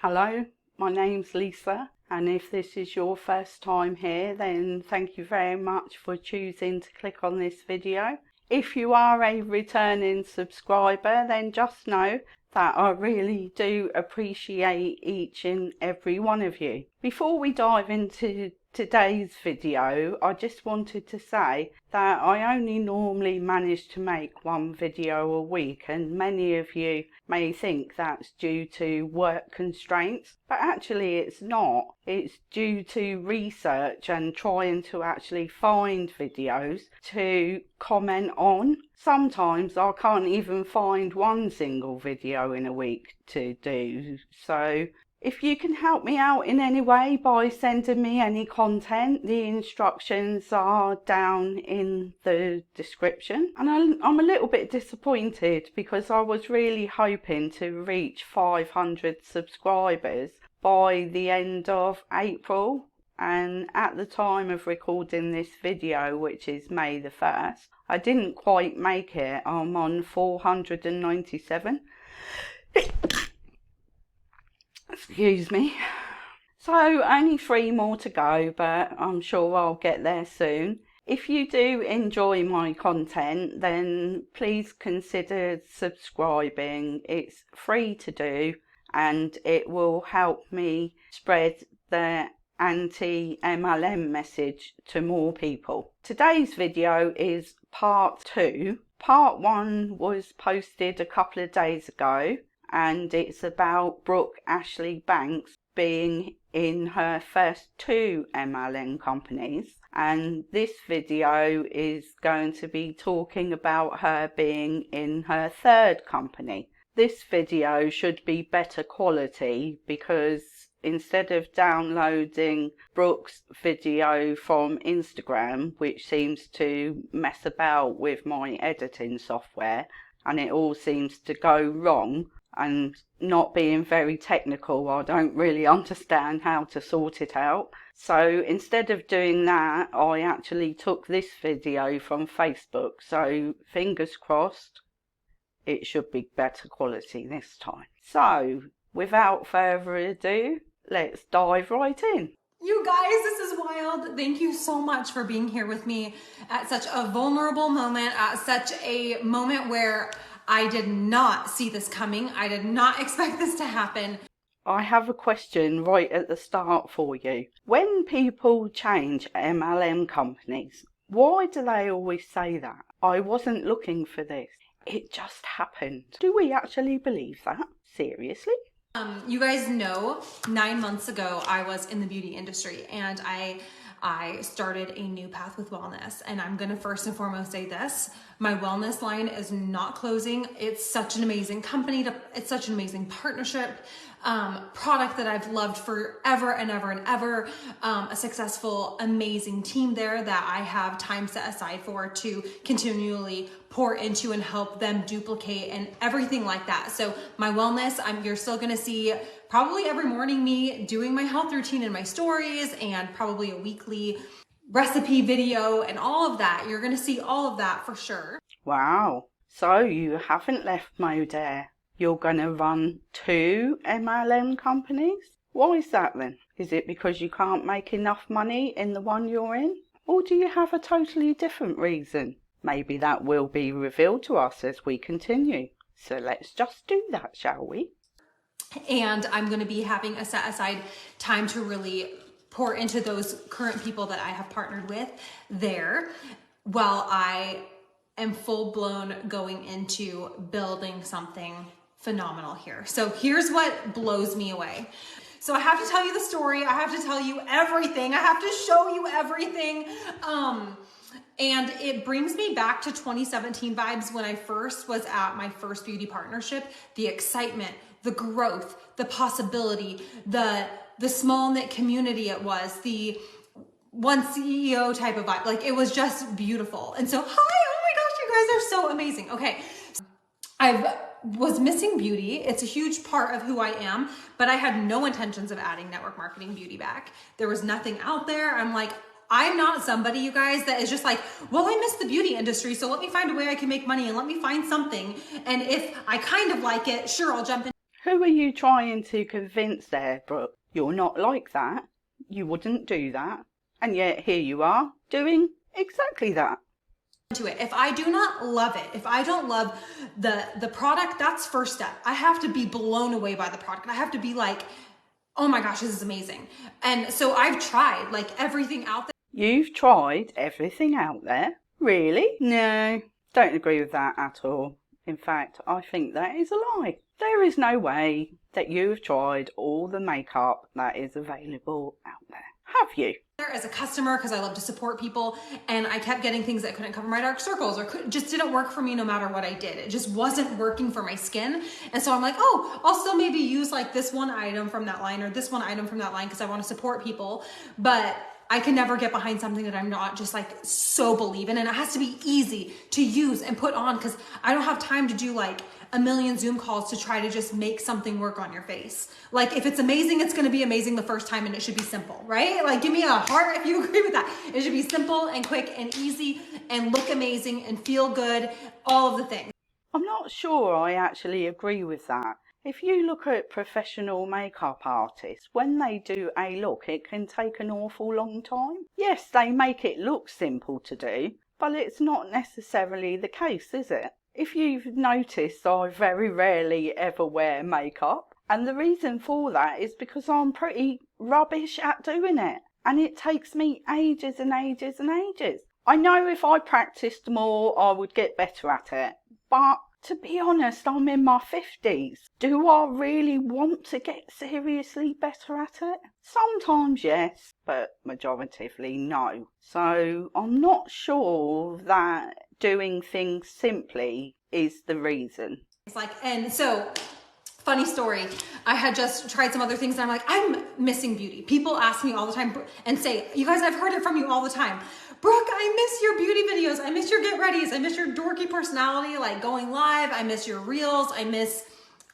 Hello, my name's Lisa, and if this is your first time here, then thank you very much for choosing to click on this video. If you are a returning subscriber, then just know that I really do appreciate each and every one of you. Before we dive into today's video, I just wanted to say that I only normally manage to make one video a week, and many of you may think that's due to work constraints, but actually it's not. It's due to research and trying to actually find videos to comment on. Sometimes I can't even find one single video in a week to do, so if you can help me out in any way by sending me any content, the instructions are down in the description. And I'm a little bit disappointed because I was really hoping to reach 500 subscribers by the end of April. And at the time of recording this video, which is May the 1st, I didn't quite make it. I'm on 497. Excuse me. So only 3 more to go, but I'm sure I'll get there soon. If you do enjoy my content, then please consider subscribing. It's free to do and it will help me spread the anti-mlm message to more people. Today's video is part 2. Part 1 was posted a couple of days ago, and it's about Brooke Ashley Banks being in her first 2 MLM companies, and this video is going to be talking about her being in her 3rd company. This video should be better quality because instead of downloading Brooke's video from Instagram, which seems to mess about with my editing software and it all seems to go wrong, and not being very technical, I don't really understand how to sort it out. So instead of doing that, I actually took this video from Facebook. So fingers crossed, it should be better quality this time. So without further ado, let's dive right in. You guys, this is wild. Thank you so much for being here with me at such a vulnerable moment, at such a moment where I did not see this coming. I did not expect this to happen. I have a question right at the start for you. When people change MLM companies, why do they always say that? I wasn't looking for this. It just happened. Do we actually believe that? Seriously? You guys know 9 months ago, I was in the beauty industry and I started a new path with wellness. And I'm going to first and foremost say this, my wellness line is not closing. It's such an amazing company. It's such an amazing partnership, product that I've loved forever and ever and ever, a successful, amazing team there that I have time set aside for to continually pour into and help them duplicate and everything like that. So my wellness, you're still going to see probably every morning me doing my health routine in my stories and probably a weekly recipe video and all of that. You're going to see all of that for sure. Wow. So you haven't left Modere. You're going to run 2 MLM companies? Why is that then? Is it because you can't make enough money in the one you're in? Or do you have a totally different reason? Maybe that will be revealed to us as we continue. So let's just do that, shall we? And I'm going to be having a set aside time to really pour into those current people that I have partnered with there while I am full blown going into building something phenomenal here. So here's what blows me away. So I have to tell you the story. I have to tell you everything. I have to show you everything. And it brings me back to 2017 vibes when I first was at my first beauty partnership. The excitement, the growth, the possibility, the small knit community it was, the one CEO type of vibe. Like it was just beautiful. And so, hi, oh my gosh, you guys are so amazing. Okay. I was missing beauty. It's a huge part of who I am, but I had no intentions of adding network marketing beauty back. There was nothing out there. I'm like, I'm not somebody, you guys, that is just like, well, I miss the beauty industry, so let me find a way I can make money and let me find something. And if I kind of like it, sure, I'll jump in. Who are you trying to convince there, Brooke? You're not like that. You wouldn't do that. And yet here you are doing exactly that. To it. If I do not love it, if I don't love the product, that's first step. I have to be blown away by the product. I have to be like, oh my gosh, this is amazing. And so I've tried like everything out there. You've tried everything out there? Really? No, don't agree with that at all. In fact, I think that is a lie. There is no way that you have tried all the makeup that is available out there. Have you? As a customer, because I love to support people, and I kept getting things that couldn't cover my dark circles or just didn't work for me no matter what I did. It just wasn't working for my skin. And so I'm like, oh, I'll still maybe use like this one item from that line or this one item from that line because I want to support people. But I can never get behind something that I'm not just like so believe in. And it has to be easy to use and put on because I don't have time to do like a million Zoom calls to try to just make something work on your face. Like if it's amazing, it's going to be amazing the first time and it should be simple, right? Like give me a heart if you agree with that. It should be simple and quick and easy and look amazing and feel good, all of the things. I'm not sure I actually agree with that. If you look at professional makeup artists, when they do a look, it can take an awful long time. Yes, they make it look simple to do, but it's not necessarily the case, is it? If you've noticed, I very rarely ever wear makeup, and the reason for that is because I'm pretty rubbish at doing it, and it takes me ages and ages and ages. I know if I practiced more, I would get better at it, but to be honest, I'm in my 50s. Do I really want to get seriously better at it? Sometimes yes, but majoritively no. So I'm not sure that doing things simply is the reason. It's like, and so funny story, I had just tried some other things and I'm like, I'm missing beauty. People ask me all the time and say, you guys, I've heard it from you all the time. Brooke, I miss your beauty videos. I miss your get readies. I miss your dorky personality, like going live. I miss your reels. I miss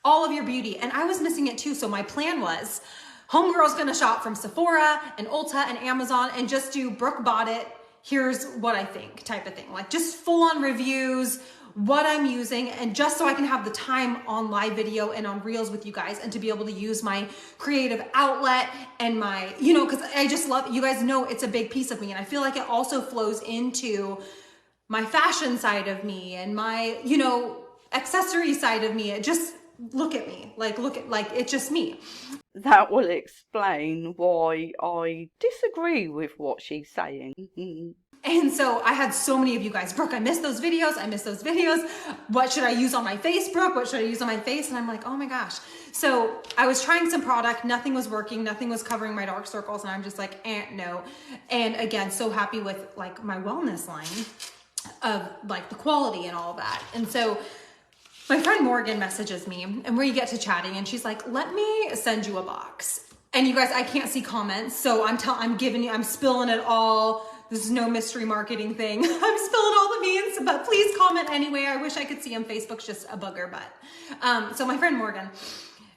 all of your beauty. And I was missing it too. So my plan was homegirl's gonna shop from Sephora and Ulta and Amazon and just do Brooke bought it. Here's what I think type of thing. Like just full on reviews, what I'm using, and just so I can have the time on live video and on reels with you guys and to be able to use my creative outlet and my, you know, because I just love, you guys know it's a big piece of me. And I feel like it also flows into my fashion side of me and my, you know, accessory side of me. It just, look at me, like it's just me. That will explain why I disagree with what she's saying. And so I had so many of you guys, Brooke, I miss those videos. I miss those videos. What should I use on my face, Brooke? What should I use on my face? And I'm like, oh my gosh. So I was trying some product. Nothing was working. Nothing was covering my dark circles. And I'm just like, no. And again, so happy with like my wellness line of like the quality and all that. And so my friend Morgan messages me and we get to chatting and she's like, let me send you a box. And you guys, I can't see comments. So I'm spilling it all. This is no mystery marketing thing. I'm spilling all the beans, but please comment anyway. I wish I could see him. Facebook's just a bugger, but. So my friend Morgan,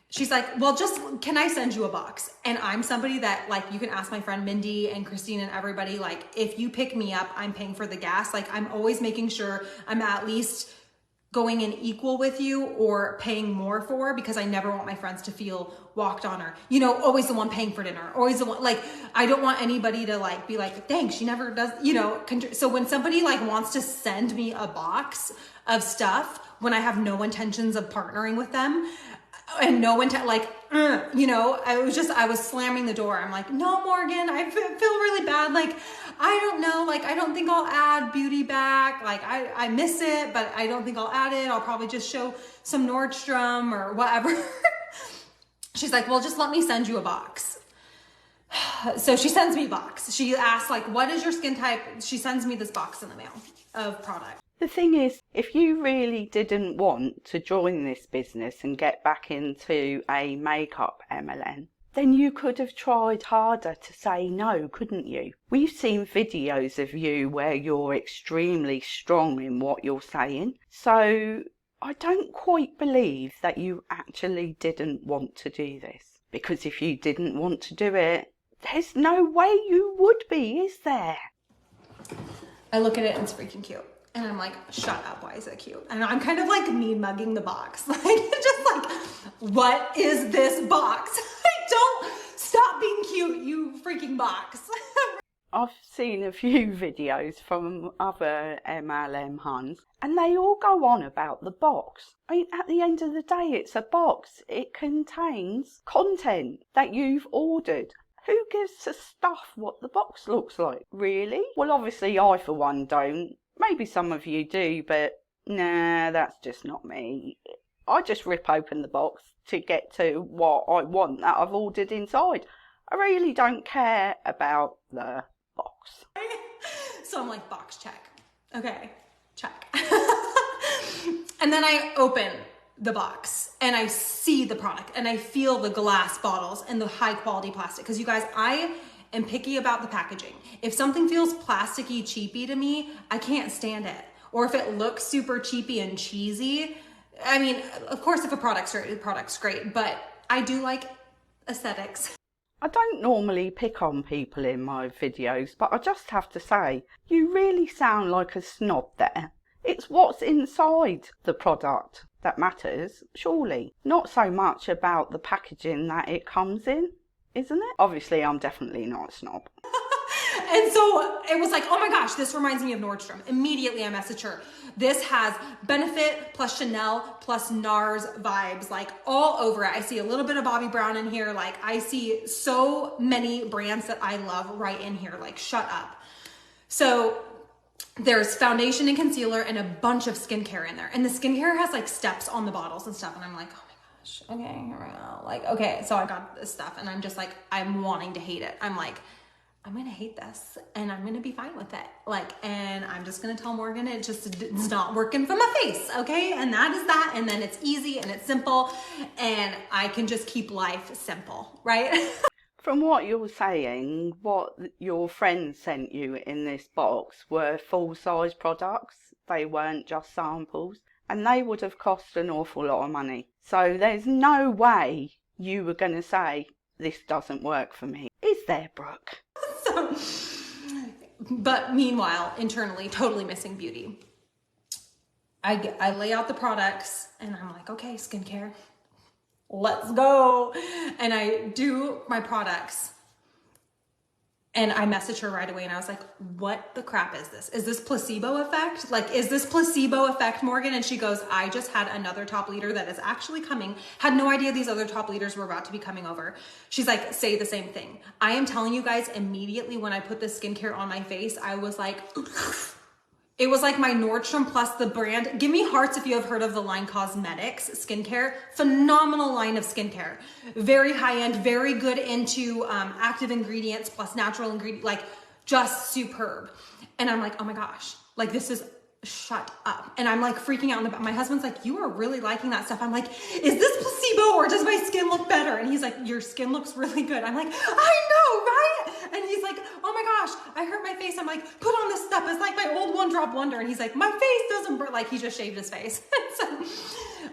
she's like, well, just, can I send you a box? And I'm somebody that like, you can ask my friend Mindy and Christine and everybody, like, if you pick me up, I'm paying for the gas. Like I'm always making sure I'm at least going in equal with you or paying more for, because I never want my friends to feel walked on or, you know, always the one paying for dinner, always the one, like, I don't want anybody to like, be like, thanks, she never does, you know. So when somebody like wants to send me a box of stuff, when I have no intentions of partnering with them and no intent, like, you know, I was slamming the door. I'm like, no, Morgan, I feel really bad. Like, I don't know, like, I don't think I'll add beauty back. Like I miss it, but I don't think I'll add it. I'll probably just show some Nordstrom or whatever. She's like, well, just let me send you a box. So she sends me a box. She asks like, what is your skin type? She sends me this box in the mail of product. The thing is, if you really didn't want to join this business and get back into a makeup MLM, then you could have tried harder to say no, couldn't you? We've seen videos of you where you're extremely strong in what you're saying. So I don't quite believe that you actually didn't want to do this. Because if you didn't want to do it, there's no way you would be, is there? I look at it and it's freaking cute. And I'm like, shut up, why is it cute? And I'm kind of like mean mugging the box. Like, just like, what is this box? Like, don't stop being cute, you freaking box. I've seen a few videos from other MLM huns and they all go on about the box. I mean, at the end of the day, it's a box. It contains content that you've ordered. Who gives a stuff what the box looks like? Really? Well, obviously I for one don't. Maybe some of you do, but nah, that's just not me. I just rip open the box to get to what I want that I've ordered inside. I really don't care about the box. So I'm like, box check. Okay, check. And then I open the box and I see the product and I feel the glass bottles and the high quality plastic. Because you guys, I am picky about the packaging. If something feels plasticky, cheapy to me, I can't stand it. Or if it looks super cheapy and cheesy, I mean, of course, if a product's great, the product's great, but I do like aesthetics. I don't normally pick on people in my videos, but I just have to say, you really sound like a snob there. It's what's inside the product that matters, surely. Not so much about the packaging that it comes in, isn't it? Obviously, I'm definitely not a snob. And so it was like, oh my gosh, this reminds me of Nordstrom. Immediately I messaged her. This has Benefit plus Chanel plus NARS vibes, like all over it. I see a little bit of Bobbi Brown in here. Like I see so many brands that I love right in here. Like shut up. So there's foundation and concealer and a bunch of skincare in there. And the skincare has like steps on the bottles and stuff. And I'm like, oh my gosh, okay, here we go. Like, okay, so I got this stuff and I'm just like, I'm wanting to hate it. I'm like, I'm gonna hate this and I'm gonna be fine with it. Like, and I'm just gonna tell Morgan it's not working for my face, okay? And that is that, and then it's easy and it's simple and I can just keep life simple, right? From what you're saying, what your friends sent you in this box were full-size products. They weren't just samples, and they would have cost an awful lot of money. So there's no way you were gonna say, this doesn't work for me. Is there, Brooke? So, but meanwhile, internally, totally missing beauty. I lay out the products and I'm like, okay, skincare, let's go. And I do my products and I messaged her right away and I was like, what the crap is this? Is this placebo effect? Like, is this placebo effect, Morgan? And she goes, I just had another top leader that is actually coming. Had no idea these other top leaders were about to be coming over. She's like, say the same thing. I am telling you guys, immediately when I put this skincare on my face, I was like, it was like my Nordstrom plus the brand. Give me hearts if you have heard of the line Cosmetics skincare. Phenomenal line of skincare. Very high end, very good into active ingredients plus natural ingredients, like just superb. And I'm like, oh my gosh, like this is, shut up. And I'm like freaking out in the back. My husband's like, you are really liking that stuff. I'm like, is this placebo or does my skin look better? And he's like, your skin looks really good. I'm like, I know, right? And he's like, oh my gosh, I hurt my face. I'm like, put on this stuff. It's like my old One Drop Wonder. And he's like, my face doesn't burn. Like he just shaved his face. So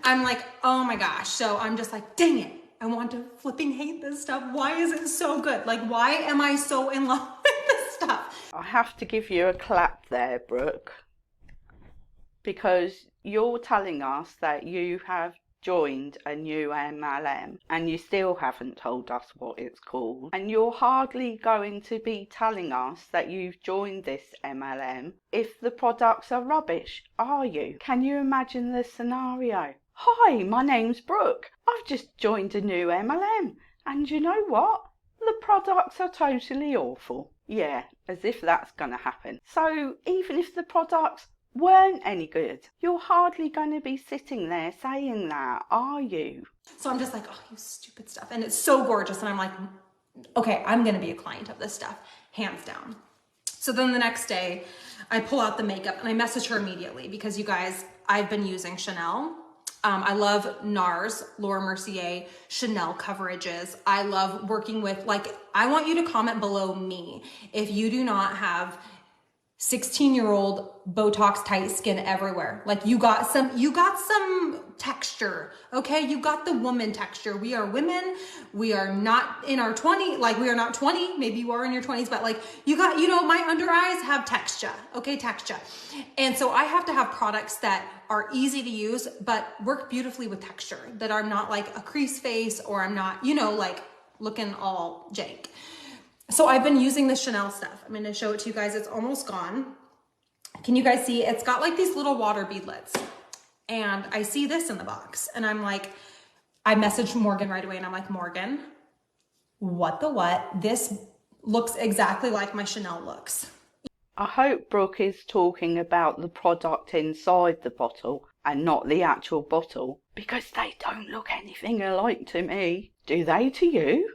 I'm like, oh my gosh. So I'm just like, dang it. I want to flipping hate this stuff. Why is it so good? Like, why am I so in love with this stuff? I have to give you a clap there, Brooke, because you're telling us that you have joined a new MLM and you still haven't told us what it's called, and you're hardly going to be telling us that you've joined this MLM if the products are rubbish, are you? Can you imagine the scenario? Hi, my name's Brooke. I've just joined a new MLM and you know what? The products are totally awful. Yeah, as if that's gonna happen. So even if the products weren't any good, you're hardly going to be sitting there saying that, are you? So I'm just like, oh, you stupid stuff. And it's so gorgeous. And I'm like, okay, I'm going to be a client of this stuff, hands down. So then the next day I pull out the makeup and I message her immediately because you guys, I've been using Chanel. I love NARS, Laura Mercier, Chanel coverages. I love working with, like, I want you to comment below me if you do not have 16-year-old Botox tight skin everywhere. Like you got some texture. Okay. You got the woman texture. We are women. We are not in our 20s. Like we are not 20. Maybe you are in your 20s, but like you got, my under eyes have texture. Okay. Texture. And so I have to have products that are easy to use, but work beautifully with texture, that are not like a crease face, or I'm not, like looking all jank. So I've been using the Chanel stuff. I'm going to show it to you guys. It's almost gone. Can you guys see? It's got like these little water beadlets. And I see this in the box. And I'm like, I messaged Morgan right away. And I'm like, Morgan, what the what? This looks exactly like my Chanel looks. I hope Brooke is talking about the product inside the bottle and not the actual bottle, because they don't look anything alike to me. Do they to you?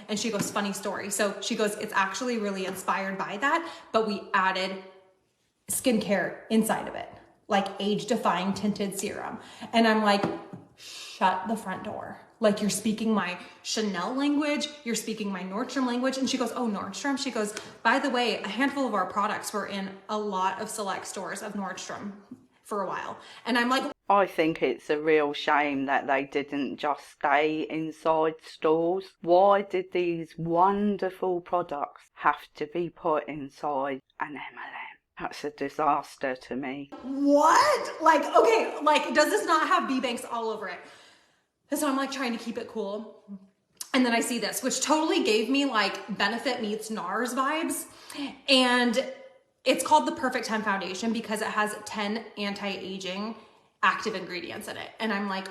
And she goes, funny story. So she goes, it's actually really inspired by that, but we added skincare inside of it, like age-defying tinted serum. And I'm like, shut the front door. Like, you're speaking my Chanel language, you're speaking my Nordstrom language. And she goes, oh, Nordstrom? She goes, by the way, a handful of our products were in a lot of select stores of Nordstrom for a while. And I'm like, I think it's a real shame that they didn't just stay inside stores. Why did these wonderful products have to be put inside an MLM? That's a disaster to me. what? Like, okay, like, does this not have bee banks all over it? And so I'm like trying to keep it cool. And then I see this, which totally gave me like Benefit meets NARS vibes. And it's called the Perfect 10 Foundation because it has 10 anti-aging active ingredients in it. And I'm like,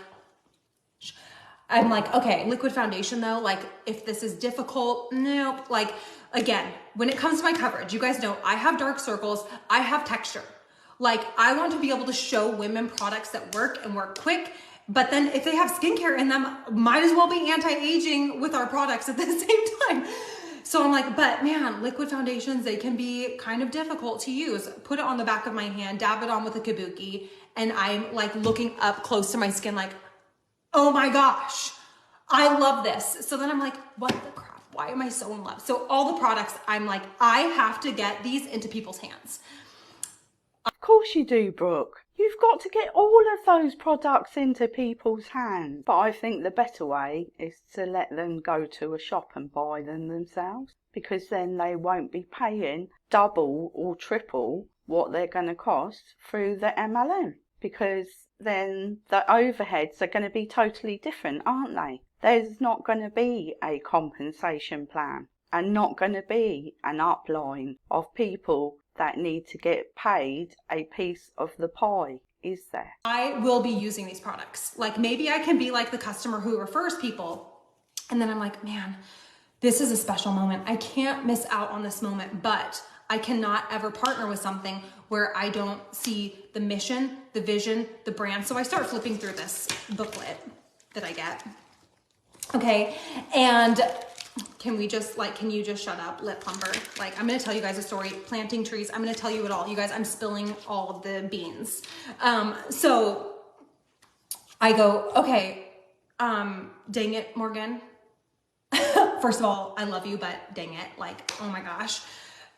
okay, liquid foundation though, like if this is difficult, nope. Like, again, when it comes to my coverage, you guys know I have dark circles, I have texture. Like, I want to be able to show women products that work and work quick. But then if they have skincare in them, might as well be anti-aging with our products at the same time. So I'm like, but man, liquid foundations, they can be kind of difficult to use. Put it on the back of my hand, dab it on with a kabuki, and I'm like looking up close to my skin like, oh my gosh, I love this. So then I'm like, what the crap? Why am I so in love? So all the products, I'm like, I have to get these into people's hands. Of course you do, Brooke. You've got to get all of those products into people's hands. But I think the better way is to let them go to a shop and buy them themselves, because then they won't be paying double or triple what they're going to cost through the MLM, because then the overheads are going to be totally different, aren't they? There's not going to be a compensation plan and not going to be an upline of people that need to get paid a piece of the pie, is there? I will be using these products. Like, maybe I can be like the customer who refers people. And then I'm like, man, this is a special moment. I can't miss out on this moment, but I cannot ever partner with something where I don't see the mission, the vision, the brand. So I start flipping through this booklet that I get. Okay. And can you just shut up, lip pumper? Like, I'm going to tell you guys a story. Planting trees. I'm going to tell you it all. You guys, I'm spilling all of the beans. So I go, okay, dang it, Morgan. First of all, I love you, but dang it. Like, oh my gosh.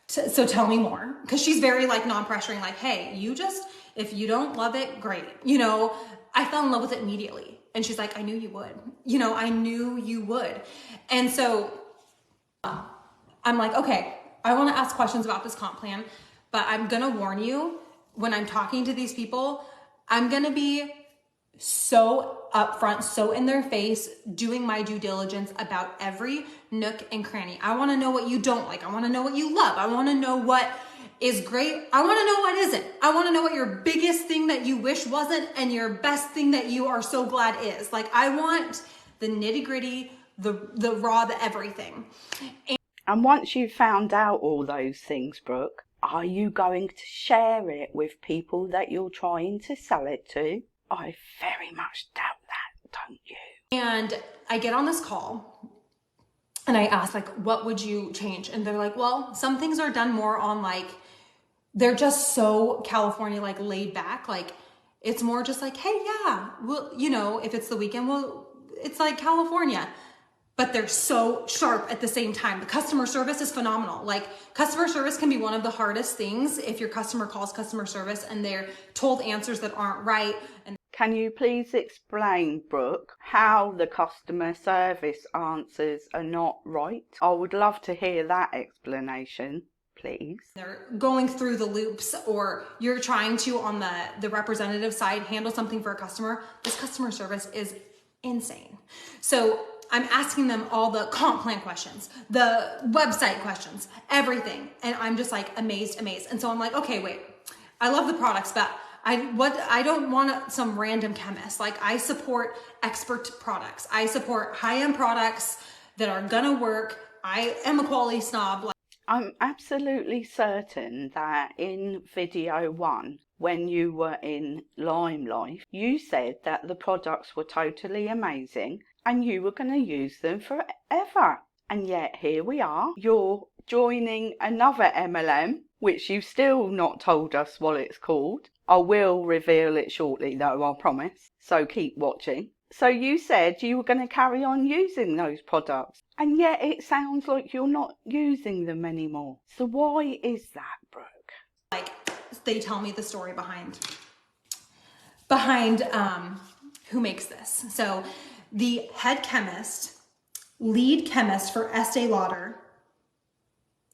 So tell me more. Cause she's very like non-pressuring, like, hey, if you don't love it, great. I fell in love with it immediately. And she's like, I knew you would. I knew you would. And so I'm like, okay, I want to ask questions about this comp plan, but I'm going to warn you, when I'm talking to these people, I'm going to be so upfront, so in their face, doing my due diligence about every nook and cranny. I want to know what you don't like. I want to know what you love. I want to know what is great. I want to know what isn't. I want to know what your biggest thing that you wish wasn't and your best thing that you are so glad is. Like, I want the nitty gritty, the raw, the everything. And once you've found out all those things, Brooke, are you going to share it with people that you're trying to sell it to? I very much doubt that, don't you? And I get on this call and I ask, like, what would you change? And they're like, well, some things are done more on like, they're just so California, like laid back. Like, it's more just like, hey, yeah, well, if it's the weekend, well, it's like California. but they're so sharp at the same time. The customer service is phenomenal. Like, customer service can be one of the hardest things if your customer calls customer service and they're told answers that aren't right. And can you please explain, Brooke, how the customer service answers are not right? I would love to hear that explanation, please. They're going through the loops, or you're trying to, on the representative side, handle something for a customer. This customer service is insane. So I'm asking them all the comp plan questions, the website questions, everything. And I'm just like amazed. And so I'm like, okay, wait, I love the products, but I don't want some random chemist. Like, I support expert products. I support high-end products that are gonna work. I am a quality snob. I'm absolutely certain that in video 1, when you were in Limelight, you said that the products were totally amazing and you were going to use them forever. And yet here we are, you're joining another MLM, which you've still not told us what it's called. I will reveal it shortly though, I promise. So keep watching. So you said you were going to carry on using those products, and yet it sounds like you're not using them anymore. So why is that, Brooke? Like, they tell me the story behind who makes this. So the head chemist, lead chemist for Estee Lauder,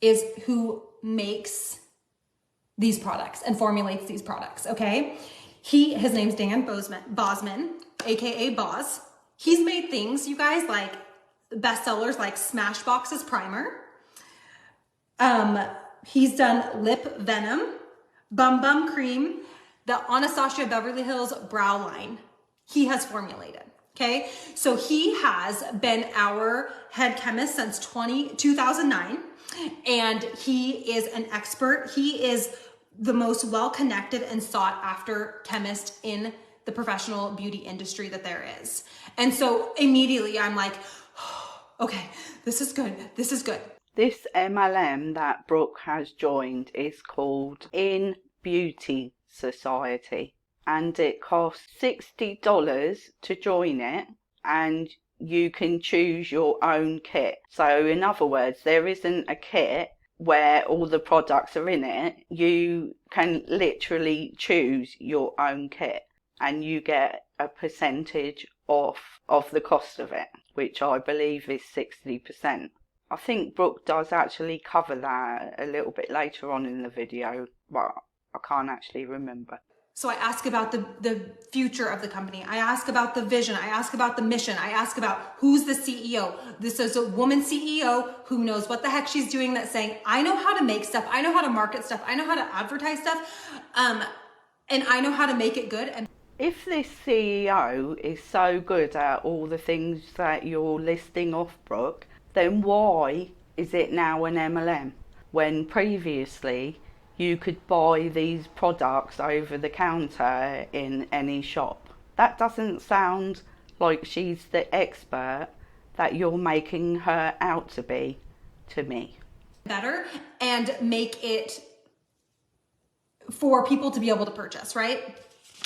is who makes these products and formulates these products, okay? His name's Dan Bosman, AKA Boz. He's made things, you guys, like bestsellers like Smashbox's primer. He's done Lip Venom, Bum Bum Cream, the Anastasia Beverly Hills brow line. He has formulated, okay? So he has been our head chemist since 2009, and he is an expert. He is the most well-connected and sought-after chemist in the professional beauty industry that there is. And so immediately I'm like, oh, okay, this is good. This This MLM that Brooke has joined is called inbeautysociety, and it costs $60 to join it, and you can choose your own kit. So in other words, there isn't a kit where all the products are in it. You can literally choose your own kit, and you get a percentage off of the cost of it, which I believe is 60%. I think Brooke does actually cover that a little bit later on in the video, but I can't actually remember. So I ask about the future of the company. I ask about the vision. I ask about the mission. I ask about who's the CEO. This is a woman CEO who knows what the heck she's doing, that's saying, I know how to make stuff. I know how to market stuff. I know how to advertise stuff. And I know how to make it good. And if this CEO is so good at all the things that you're listing off, Brooke, then why is it now an MLM when previously you could buy these products over the counter in any shop? That doesn't sound like she's the expert that you're making her out to be to me. Better and make it for people to be able to purchase, right?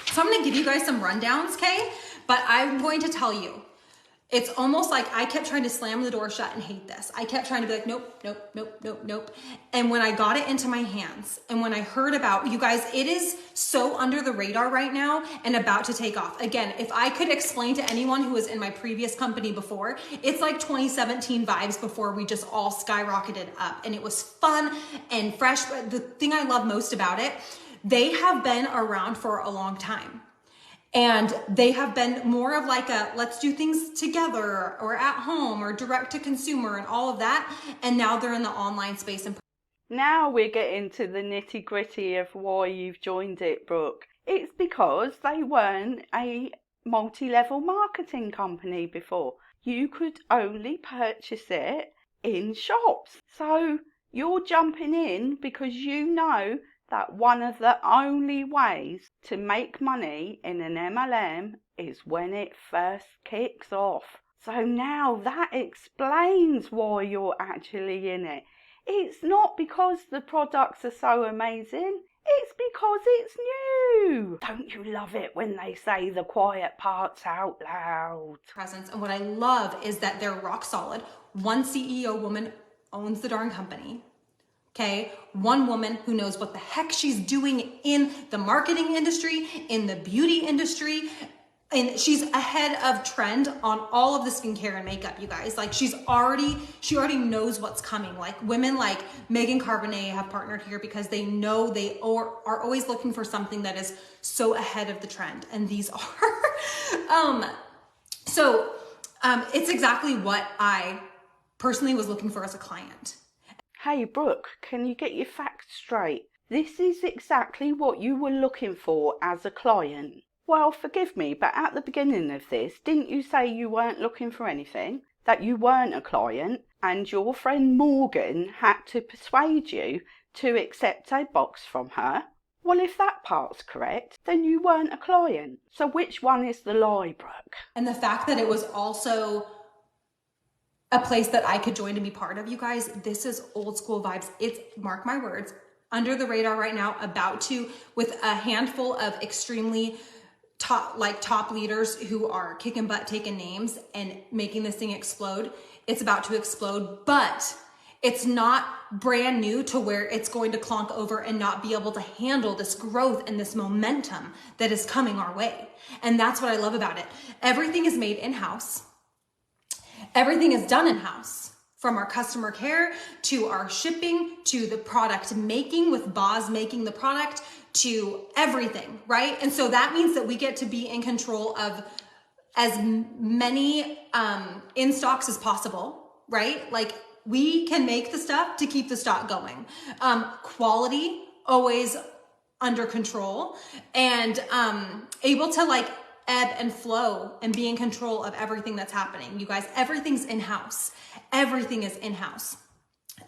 So I'm going to give you guys some rundowns, okay? But I'm going to tell you, it's almost like I kept trying to slam the door shut and hate this. I kept trying to be like, nope. And when I got it into my hands and when I heard about, you guys, it is so under the radar right now and about to take off. Again, if I could explain to anyone who was in my previous company before, it's like 2017 vibes before we just all skyrocketed up, and it was fun and fresh. But the thing I love most about it, they have been around for a long time. And they have been more of like a, let's do things together or at home or direct to consumer and all of that. And now they're in the online space. And now we're getting to the nitty gritty of why you've joined it, Brooke. It's because they weren't a multi-level marketing company before. You could only purchase it in shops. So you're jumping in because you know that one of the only ways to make money in an MLM is when it first kicks off. So now that explains why you're actually in it. It's not because the products are so amazing. It's because it's new. Don't you love it when they say the quiet parts out loud? Presence. And what I love is that they're rock solid. One CEO woman owns the darn company. Okay, one woman who knows what the heck she's doing in the marketing industry, in the beauty industry, and she's ahead of trend on all of the skincare and makeup, you guys. Like she already knows what's coming. Like women like Megan Carbonnet have partnered here because they know they are always looking for something that is so ahead of the trend, and these are. It's exactly what I personally was looking for as a client. Hey Brooke, can you get your facts straight? This is exactly what you were looking for as a client. Well, forgive me, but at the beginning of this, didn't you say you weren't looking for anything? That you weren't a client, and your friend Morgan had to persuade you to accept a box from her? Well, if that part's correct, then you weren't a client. So which one is the lie, Brooke? And the fact that it was also a place that I could join to be part of, you guys, this is old school vibes. It's, mark my words, under the radar right now, about to, with a handful of extremely top leaders who are kicking butt, taking names, and making this thing explode. It's about to explode, but it's not brand new to where it's going to clonk over and not be able to handle this growth and this momentum that is coming our way. And that's what I love about it. Everything is made in-house. Everything is done in-house, from our customer care to our shipping to the product making, with Boz making the product, to everything, right? And so that means that we get to be in control of as many in stocks as possible, right? Like we can make the stuff to keep the stock going. Quality always under control, and able to like ebb and flow and be in control of everything that's happening. You guys, everything's in-house. Everything is in-house.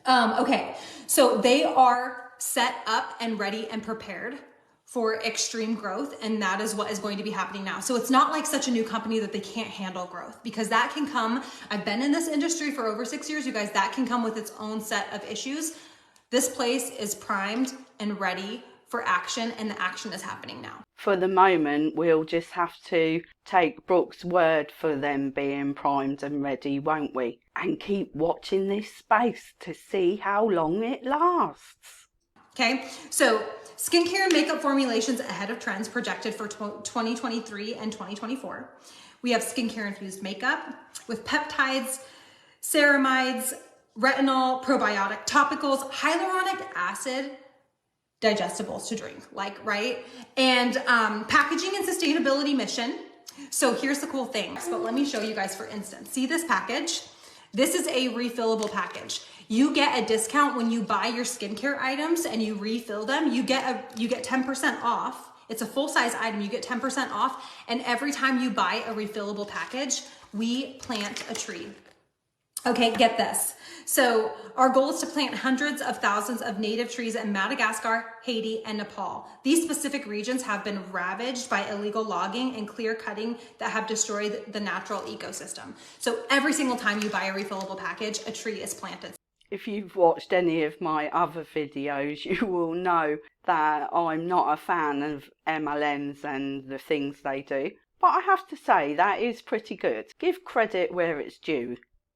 Okay, so they are set up and ready and prepared for extreme growth, and that is what is going to be happening now. So it's not like such a new company that they can't handle growth, because that can come, I've been in this industry for over 6 years, you guys, that can come with its own set of issues. This place is primed and ready for action, and the action is happening now. For the moment, we'll just have to take Brooke's word for them being primed and ready, won't we? And keep watching this space to see how long it lasts. Okay, so skincare and makeup formulations ahead of trends projected for 2023 and 2024. We have skincare infused makeup with peptides, ceramides, retinol, probiotic topicals, hyaluronic acid, digestibles to drink, like, right? And packaging and sustainability mission. So here's the cool thing, but let me show you guys, for instance. See this package? This is a refillable package. You get a discount when you buy your skincare items and you refill them. You get 10% off. It's a full-size item. You get 10% off. And every time you buy a refillable package, we plant a tree. Okay, get this. So our goal is to plant hundreds of thousands of native trees in Madagascar, Haiti, and Nepal. These specific regions have been ravaged by illegal logging and clear cutting that have destroyed the natural ecosystem. So every single time you buy a refillable package, a tree is planted. If you've watched any of my other videos, you will know that I'm not a fan of MLMs and the things they do. But I have to say, that is pretty good. Give credit where it's due.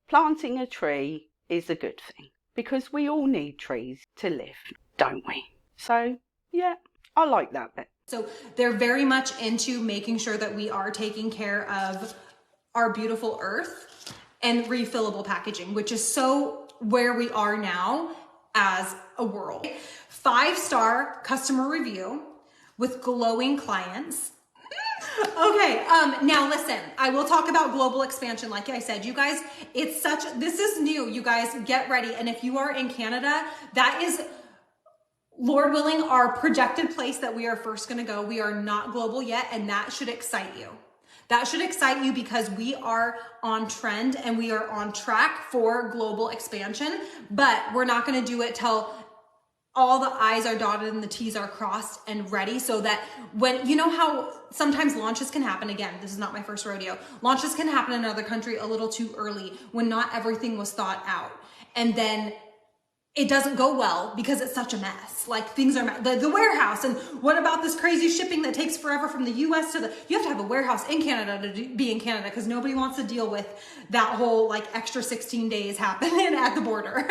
Planting a tree is a good thing, because we all need trees to live, don't we? So, yeah, I like that bit. So they're very much into making sure that we are taking care of our beautiful earth, and refillable packaging, which is so where we are now as a world. 5-star customer review with glowing clients. Okay, now listen, I will talk about global expansion. Like I said, you guys, this is new, you guys, get ready. And if you are in Canada, that is, Lord willing, our projected place that we are first gonna go. We are not global yet, and that should excite you. That should excite you, because we are on trend and we are on track for global expansion, but we're not gonna do it till all the I's are dotted and the T's are crossed and ready, so that when, you know how sometimes launches can happen, again, this is not my first rodeo, launches can happen in another country a little too early when not everything was thought out. And then it doesn't go well because it's such a mess. Like things are, the warehouse, and what about this crazy shipping that takes forever from the US to you have to have a warehouse in Canada to be in Canada because nobody wants to deal with that whole like extra 16 days happening at the border.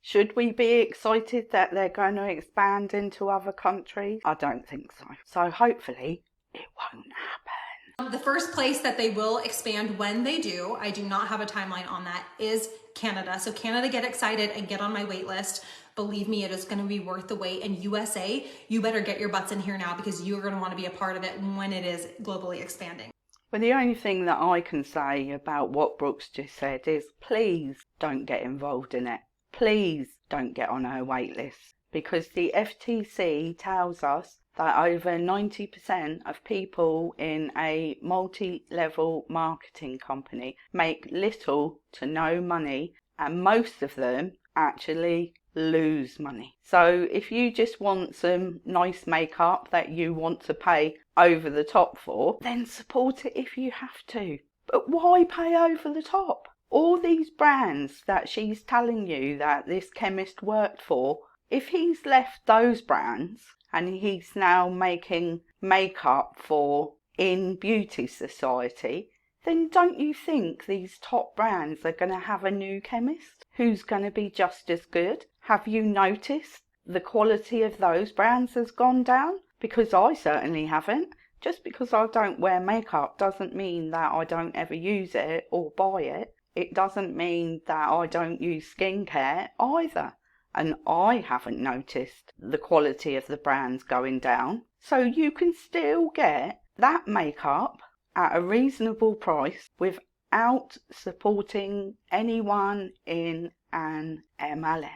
Should we be excited that they're going to expand into other countries? I don't think so. So hopefully it won't happen. The first place that they will expand when they do, I do not have a timeline on that, is Canada. So Canada, get excited and get on my wait list. Believe me, it is going to be worth the wait. And USA, you better get your butts in here now because you're going to want to be a part of it when it is globally expanding. Well, the only thing that I can say about what Brooke's just said is please don't get involved in it. Please don't get on her wait list, because the FTC tells us that over 90% of people in a multi-level marketing company make little to no money, and most of them actually lose money. So if you just want some nice makeup that you want to pay over the top for, then support it if you have to. But why pay over the top? All these brands that she's telling you that this chemist worked for, if he's left those brands and he's now making makeup for inbeautysociety, then don't you think these top brands are going to have a new chemist who's going to be just as good? Have you noticed the quality of those brands has gone down? Because I certainly haven't. Just because I don't wear makeup doesn't mean that I don't ever use it or buy it. It doesn't mean that I don't use skincare either. And I haven't noticed the quality of the brands going down. So you can still get that makeup at a reasonable price without supporting anyone in an MLM.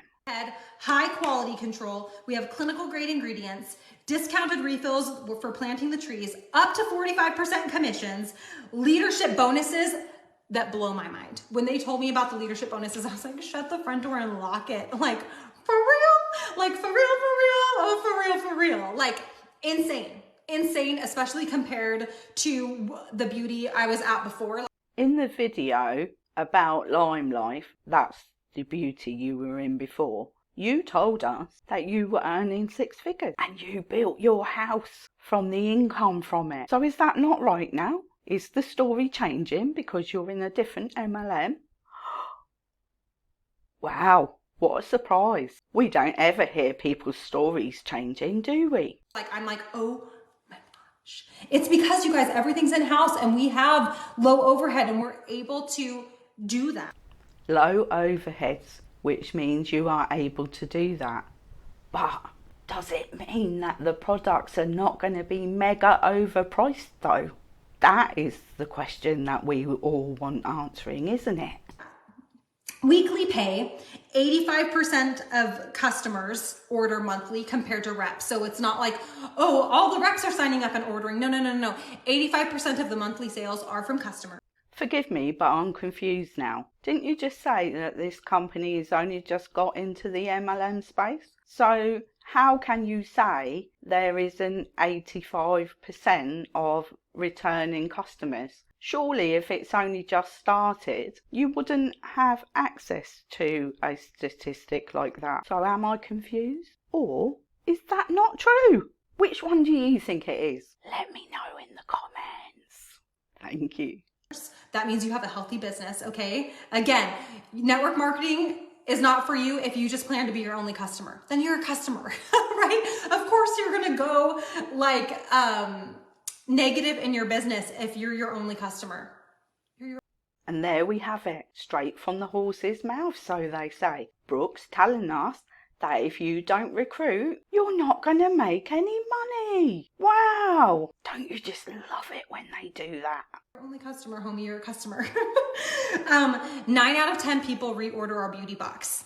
High quality control. We have clinical grade ingredients, discounted refills for planting the trees, up to 45% commissions, leadership bonuses that blow my mind. When they told me about the leadership bonuses, I was like, shut the front door and lock it. Like, for real? Like, for real? Oh, for real. Like, insane, especially compared to the beauty I was at before. In the video about Lime Life, that's the beauty you were in before, you told us that you were earning 6 figures and you built your house from the income from it. So is that not right now? Is the story changing because you're in a different MLM? Wow, what a surprise. We don't ever hear people's stories changing, do we? Like, I'm like, oh my gosh. It's because, you guys, everything's in-house and we have low overhead and we're able to do that. Low overheads, which means you are able to do that. But does it mean that the products are not going to be mega overpriced though? That is the question that we all want answering, isn't it? Weekly pay, 85% of customers order monthly compared to reps. So it's not like, oh, all the reps are signing up and ordering. No. 85% of the monthly sales are from customers. Forgive me, but I'm confused now. Didn't you just say that this company has only just got into the MLM space? So how can you say there is an 85% of returning customers? Surely if it's only just started, you wouldn't have access to a statistic like that. So am I confused? Or is that not true? Which one do you think it is? Let me know in the comments. Thank you. That means you have a healthy business, okay? Again, network marketing is not for you if you just plan to be your only customer. Then you're a customer, right? Of course you're gonna go like negative in your business if you're your only customer. And there we have it, straight from the horse's mouth, so they say. Brooke's telling us that if you don't recruit, you're not going to make any money. Wow! Don't you just love it when they do that? You're only customer, homie, you're a customer. 9 out of 10 people reorder our beauty box.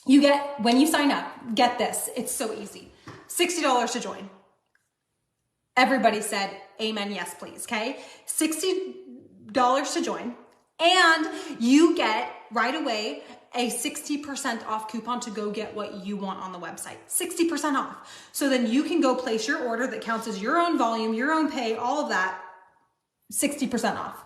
You get, when you sign up, get this, it's so easy. $60 to join. Everybody said, amen, yes, please, okay? $60 to join. And you get right away a 60% off coupon to go get what you want on the website. 60% off. So then you can go place your order that counts as your own volume, your own pay, all of that, 60% off.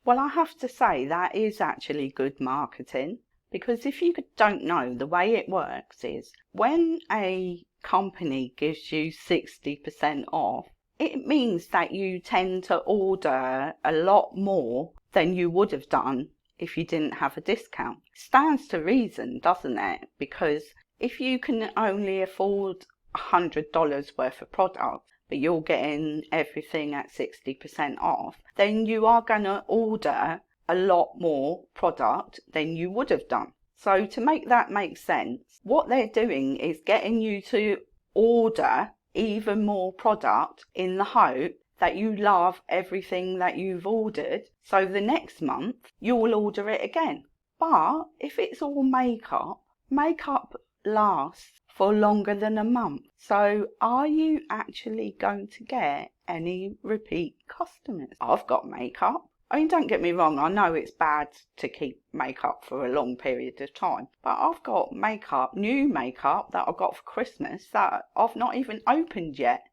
Well, I have to say that is actually good marketing, Because if you don't know, the way it works is when a company gives you 60% off, it means that you tend to order a lot more than you would have done if you didn't have a discount. Stands to reason, doesn't it? Because if you can only afford $100 worth of product, but you're getting everything at 60% off, then you are going to order a lot more product than you would have done. So to make that make sense, what they're doing is getting you to order even more product in the hope that you love everything that you've ordered, so the next month you will order it again. But if it's all makeup lasts for longer than a month. So are you actually going to get any repeat customers? I've got makeup. I mean, don't get me wrong, I know it's bad to keep makeup for a long period of time, but I've got makeup, new makeup that I got for Christmas that I've not even opened yet.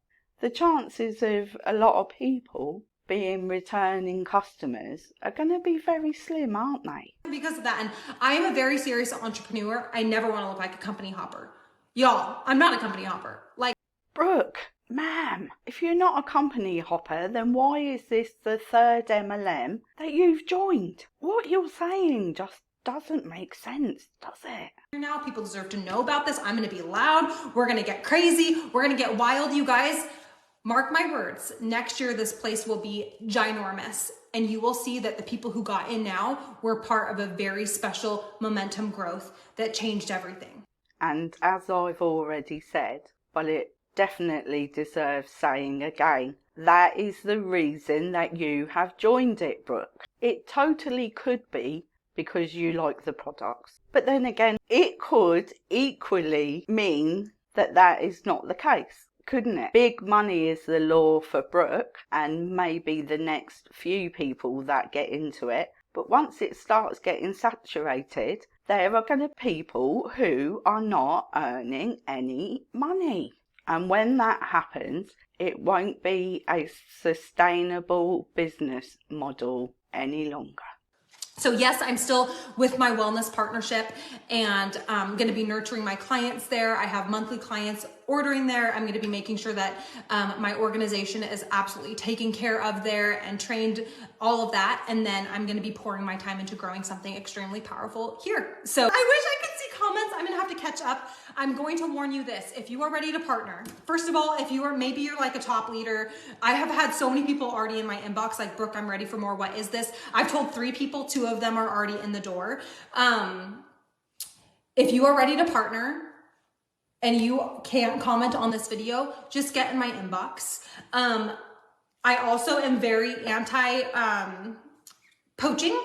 The chances of a lot of people being returning customers are going to be very slim, aren't they? Because of that, and I am a very serious entrepreneur. I never want to look like a company hopper. Y'all, I'm not a company hopper. Like, Brooke, ma'am, if you're not a company hopper, then why is this the third MLM that you've joined? What you're saying just doesn't make sense, does it? now people deserve to know about this. I'm going to be loud. We're going to get crazy. We're going to get wild, you guys. Mark my words, next year this place will be ginormous, and you will see that the people who got in now were part of a very special momentum growth that changed everything. And as I've already said, but it definitely deserves saying again, that is the reason that you have joined it, Brooke. It totally could be because you like the products. But then again, it could equally mean that that is not the case, couldn't it? Big money is the law for Brooke and maybe the next few people that get into it. But once it starts getting saturated, there are going to be people who are not earning any money. And when that happens, it won't be a sustainable business model any longer. So yes, I'm still with my wellness partnership, and I'm going to be nurturing my clients there. I have monthly clients ordering there. I'm going to be making sure that my organization is absolutely taken care of there and trained, all of that. And then I'm going to be pouring my time into growing something extremely powerful here. So I wish I could see comments. I'm going to have to catch up. I'm going to warn you this. If you are ready to partner, first of all, if you are, maybe you're like a top leader. I have had so many people already in my inbox, like, Brooke, I'm ready for more. What is this? I've told 3 people, 2 of them are already in the door. If you are ready to partner and you can't comment on this video, just get in my inbox. I also am very anti poaching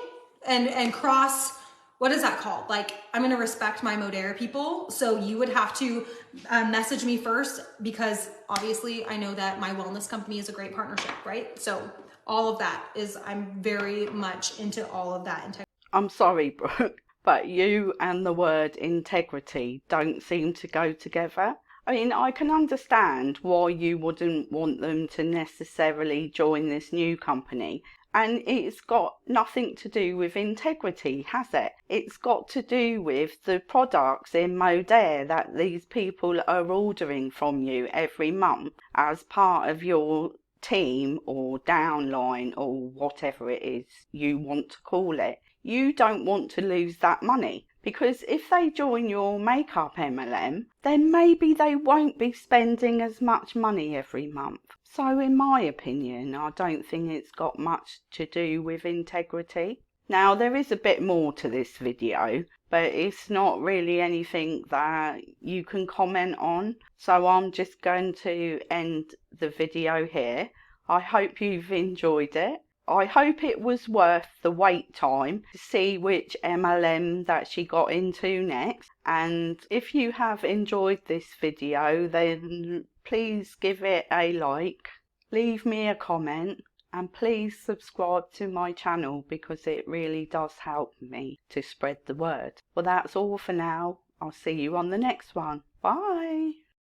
and cross. What is that called? Like, I'm going to respect my Modere people. So you would have to message me first, because obviously I know that my wellness company is a great partnership, right? So all of that is, I'm very much into all of that. I'm sorry, Brooke, but you and the word integrity don't seem to go together. I mean, I can understand why you wouldn't want them to necessarily join this new company. And it's got nothing to do with integrity, has it? It's got to do with the products in Modere that these people are ordering from you every month as part of your team or downline or whatever it is you want to call it. You don't want to lose that money, because if they join your makeup MLM, then maybe they won't be spending as much money every month. So in my opinion, I don't think it's got much to do with integrity. Now, there is a bit more to this video, but it's not really anything that you can comment on. So I'm just going to end the video here. I hope you've enjoyed it. I hope it was worth the wait time to see which MLM that she got into next. And if you have enjoyed this video, then please give it a like, leave me a comment, and please subscribe to my channel, because it really does help me to spread the word. Well, that's all for now. I'll see you on the next one. Bye.